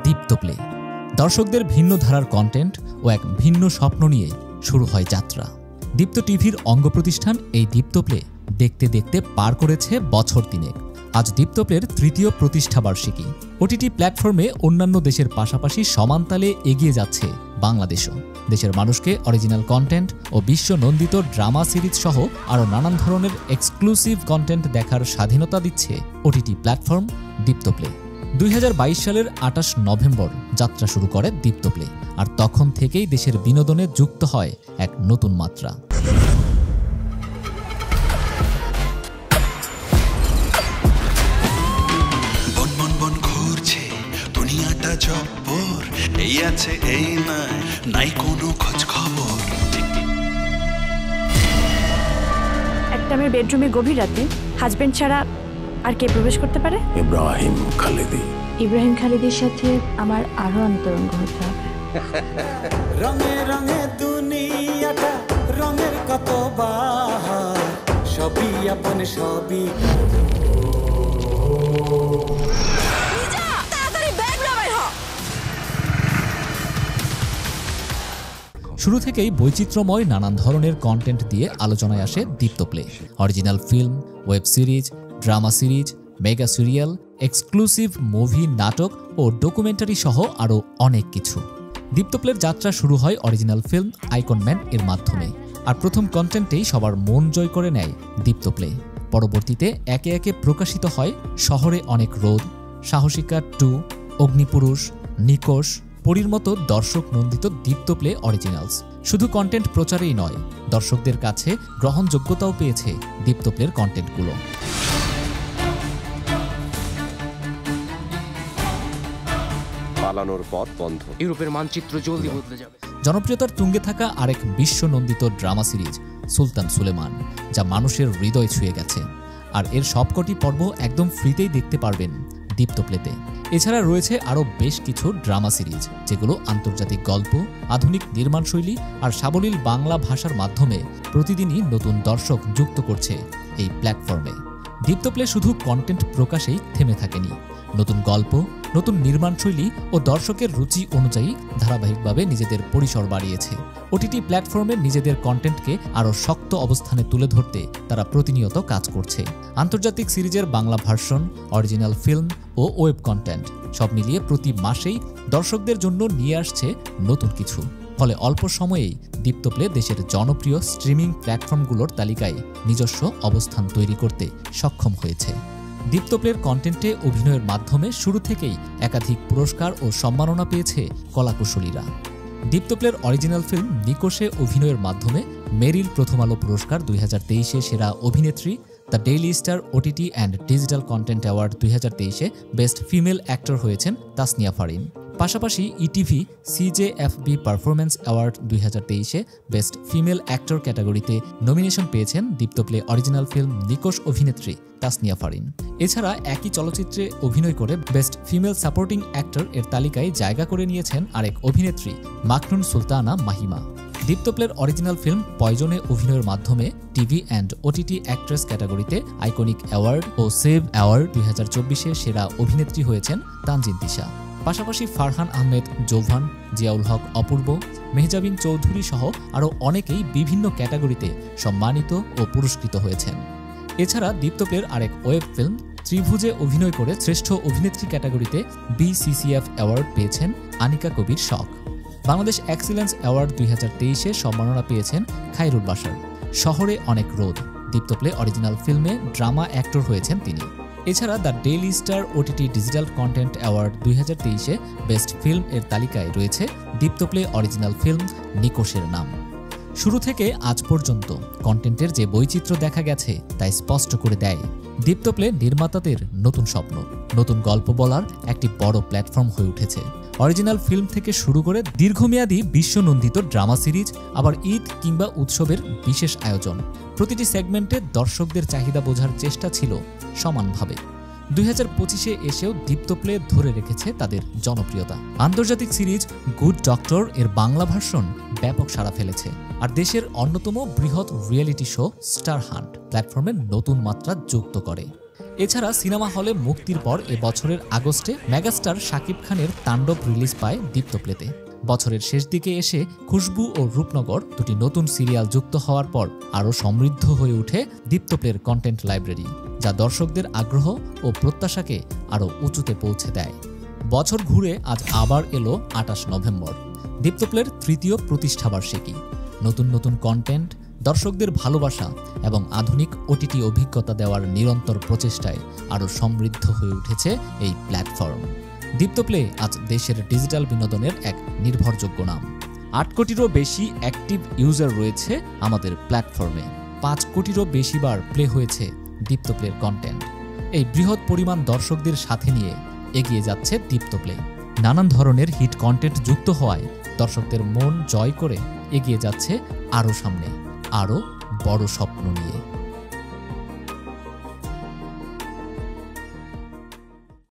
দীপ্ত play. দর্শকদের ভিন্ন ধারার কন্টেন্ট ও এক ভিন্ন স্বপ্ন নিয়ে শুরু হয় যাত্রা। দীপ্ত টিভির অঙ্গ প্রতিষ্ঠান এই দীপ্ত প্লে দেখতে দেখতে পার করেছে বছর 3। আজ দীপ্ত প্লের 3য় প্রতিষ্ঠাবার্ষিকী। ওটিটি প্ল্যাটফর্মে অন্যান্য দেশের পাশাপাশি সমানতালে এগিয়ে যাচ্ছে বাংলাদেশও। দেশের মানুষকে অরিজিনাল কন্টেন্ট ও বিশ্ব নন্দিত ড্রামা সিরিজ সহ আরও নানান ধরনের এক্সক্লুসিভ কন্টেন্ট দেখার স্বাধীনতা দিচ্ছে ওটিটি প্ল্যাটফর্ম দীপ্ত প্লে। 2022 সালের 28 নভেম্বর যাত্রা শুরু করে দীপ্ত প্লে, আর তখন থেকেই দেশের বিনোদনে যুক্ত হয় এক নতুন মাত্রা। একটা মেয়ের বেডরুমে গভীর রাতে হাজবেন্ড ছাড়া আর কে প্রবেশ করতে পারে? ইব্রাহিম খালিদি। ইব্রাহিম খালিদির সাথে আমার আরো অন্তরঙ্গ হতে হবে। রঙে রঙে দুনিয়াটা, রঙের কত বাহার, সবই আপন সবই। শুরু থেকেই বৈচিত্র্যময় নানান ধরনের কন্টেন্ট দিয়ে আলোচনায় আসে Deepto play. Original film, web series, drama series, mega serial, exclusive movie, নাটক ও ডকুমেন্টারি সহ আরও অনেক কিছু। দীপ্ত প্লের যাত্রা শুরু হয় অরিজিনাল ফিল্ম আইকন ম্যান এর মাধ্যমে, আর প্রথম কন্টেন্টেই সবার মন জয় করে নেয় দীপ্ত প্লে। পরবর্তীতে একে একে প্রকাশিত হয় শহরে অনেক রোদ, সাহসিকা 2, অগ্নিপুরুষ, নিকোষ, পরীর মতো দর্শক নন্দিত দীপ্ত প্লে অরিজিনালস। শুধু কন্টেন্ট প্রচারেই নয়, দর্শকদের কাছে গ্রহণযোগ্যতাও পেয়েছে দীপ্ত প্লের কন্টেন্টগুলো। পালানোর পথ বন্ধ, ইউরোপের মানচিত্র জলদি বদলে যাবে। জনপ্রিয়তার তুঙ্গে থাকা আরেক বিশ্ব নন্দিত ড্রামা সিরিজ সুলতান সুলেমান, যা মানুষের হৃদয় ছুঁয়ে গেছে, আর এর সবকটি পর্ব একদম ফ্রিতেই দেখতে পারবেন দীপ্ত প্লেতে। এছাড়া রয়েছে আরও বেশ কিছু ড্রামা সিরিজ, যেগুলো আন্তর্জাতিক গল্প, আধুনিক নির্মাণশৈলী আর সাবলীল বাংলা ভাষার মাধ্যমে প্রতিদিনই নতুন দর্শক যুক্ত করছে এই প্ল্যাটফর্মে। দীপ্ত প্লে শুধু কন্টেন্ট প্রকাশেই থেমে থাকেনি, নতুন গল্প, নতুন নির্মাণশৈলী ও দর্শকের রুচি অনুযায়ী ধারাবাহিকভাবে নিজেদের পরিসর বাড়িয়েছে। ওটিটি প্ল্যাটফর্মে নিজেদের কন্টেন্টকে আরও শক্ত অবস্থানে তুলে ধরতে তারা প্রতিনিয়ত কাজ করছে। আন্তর্জাতিক সিরিজের বাংলা ভার্সন, অরিজিনাল ফিল্ম ও ওয়েব কন্টেন্ট সব মিলিয়ে প্রতি মাসেই দর্শকদের জন্য নিয়ে আসছে নতুন কিছু। ফলে অল্প সময়েই দীপ্ত প্লে দেশের জনপ্রিয় স্ট্রিমিং প্ল্যাটফর্মগুলোর তালিকায় নিজস্ব অবস্থান তৈরি করতে সক্ষম হয়েছে। দীপ্ত প্লের কন্টেন্টে অভিনয়ের মাধ্যমে শুরু থেকেই একাধিক পুরস্কার ও সম্মাননা পেয়েছে কলাকুশলীরা। দীপ্ত প্লের অরিজিনাল ফিল্ম নিকোষে অভিনয়ের মাধ্যমে মেরিল প্রথম আলো পুরস্কার 2023-এ সেরা অভিনেত্রী, the Daily Star OTT and digital content award 2023-এ বেস্ট ফিমেল অ্যাক্টর হয়েছেন তাসনিয়া ফারিন। পাশাপাশি ইটিভি সিজেএফবি পারফরমেন্স অ্যাওয়ার্ড 2023-এ বেস্ট ফিমেল অ্যাক্টর ক্যাটাগরিতে নমিনেশন পেয়েছেন Deepto play original film Nikosh অভিনেত্রী তাসনিয়া ফারিন। এছাড়া একই চলচ্চিত্রে অভিনয় করে বেস্ট ফিমেল সাপোর্টিং অ্যাক্টর এর তালিকায় জায়গা করে নিয়েছেন আরেক অভিনেত্রী মাকনুন সুলতানা মাহিমা। দীপ্ত প্লের অরিজিনাল ফিল্ম পয়জনে অভিনয়ের মাধ্যমে টিভি অ্যান্ড ওটিটি অ্যাক্ট্রেস ক্যাটাগরিতে আইকনিক অ্যাওয়ার্ড ও সেভ অ্যাওয়ার্ড 2024-এ সেরা অভিনেত্রী হয়েছেন তানজিন তিশা। পাশাপাশি ফারহান আহমেদ জৌভান, জিয়াউল হক অপূর্ব, মেহজাবিন চৌধুরী সহ আরও অনেকেই বিভিন্ন ক্যাটাগরিতে সম্মানিত ও পুরস্কৃত হয়েছেন। এছাড়া দীপ্ত প্লের আরেক ওয়েব ফিল্ম ত্রিভুজে অভিনয় করে শ্রেষ্ঠ অভিনেত্রী ক্যাটাগরিতে বিসিসিএফ অ্যাওয়ার্ড পেয়েছেন আনিকা কবির শখ। বাংলাদেশ এক্সিলেন্স অ্যাওয়ার্ড 2023-এ সম্মাননা পেয়েছেন খায়রুল বাশার। শহরে অনেক রোদ দীপ্ত প্লে অরিজিনাল ফিল্মে ড্রামা অ্যাক্টর হয়েছেন তিনি। এছাড়া the Daily Star OTT digital content award 2023-এ বেস্ট ফিল্ম এর তালিকায় রয়েছে দীপ্ত প্লে অরিজিনাল ফিল্ম নিকোষের নাম। শুরু থেকে আজ পর্যন্ত কন্টেন্টের যে বৈচিত্র্য দেখা গেছে তা স্পষ্ট করে দেয় দীপ্ত প্লে নির্মাতাদের নতুন স্বপ্ন, নতুন গল্প বলার একটি বড় প্ল্যাটফর্ম হয়ে উঠেছে। অরিজিনাল ফিল্ম থেকে শুরু করে দীর্ঘমেয়াদী বিশ্বনন্দিত ড্রামা সিরিজ, আবার ঈদ কিংবা উৎসবের বিশেষ আয়োজন, প্রতিটি সেগমেন্টে দর্শকদের চাহিদা বোঝার চেষ্টা ছিল সমানভাবে। 2025-এ এসেও দীপ্ত প্লে ধরে রেখেছে তাদের জনপ্রিয়তা। আন্তর্জাতিক সিরিজ গুড ডক্টর এর বাংলা ভার্সন ব্যাপক সাড়া ফেলেছে, আর দেশের অন্যতম বৃহৎ রিয়েলিটি শো স্টার হান্ট প্ল্যাটফর্মে নতুন মাত্রা যুক্ত করে। এছাড়া সিনেমা হলে মুক্তির পর এ বছরের আগস্টে মেগাস্টার শাকিব খানের তাণ্ডব রিলিজ পায় দীপ্ত প্লেতে। বছরের শেষ দিকে এসে খুশবু ও রূপনগর দুটি নতুন সিরিয়াল যুক্ত হওয়ার পর আরও সমৃদ্ধ হয়ে ওঠে দীপ্ত প্লের কন্টেন্ট লাইব্রেরি, যা দর্শকদের আগ্রহ ও প্রত্যাশাকে আরও উঁচুতে পৌঁছে দেয়। বছর ঘুরে আজ আবার এলো ২৮ নভেম্বর, দীপ্ত প্লের তৃতীয় প্রতিষ্ঠাবার্ষিকী। নতুন নতুন কন্টেন্ট, দর্শকদের ভালোবাসা এবং আধুনিক ওটিটি অভিজ্ঞতা দেওয়ার নিরন্তর প্রচেষ্টায় আরও সমৃদ্ধ হয়ে উঠেছে এই প্ল্যাটফর্ম। দীপ্ত প্লে আজ দেশের ডিজিটাল বিনোদনের এক নির্ভরযোগ্য নাম। ৮ কোটিরও বেশি অ্যাক্টিভ ইউজার রয়েছে আমাদের প্ল্যাটফর্মে। ৫ কোটিরও বেশি বার প্লে হয়েছে দীপ্ত প্লের কন্টেন্ট। এই বৃহৎ পরিমাণ দর্শকদের সাথে নিয়ে এগিয়ে যাচ্ছে দীপ্ত প্লে। নানান ধরনের হিট কন্টেন্ট যুক্ত হওয়ায় দর্শকদের মন জয় করে এগিয়ে যাচ্ছে আরও সামনে, আরও বড় স্বপ্ন নিয়ে।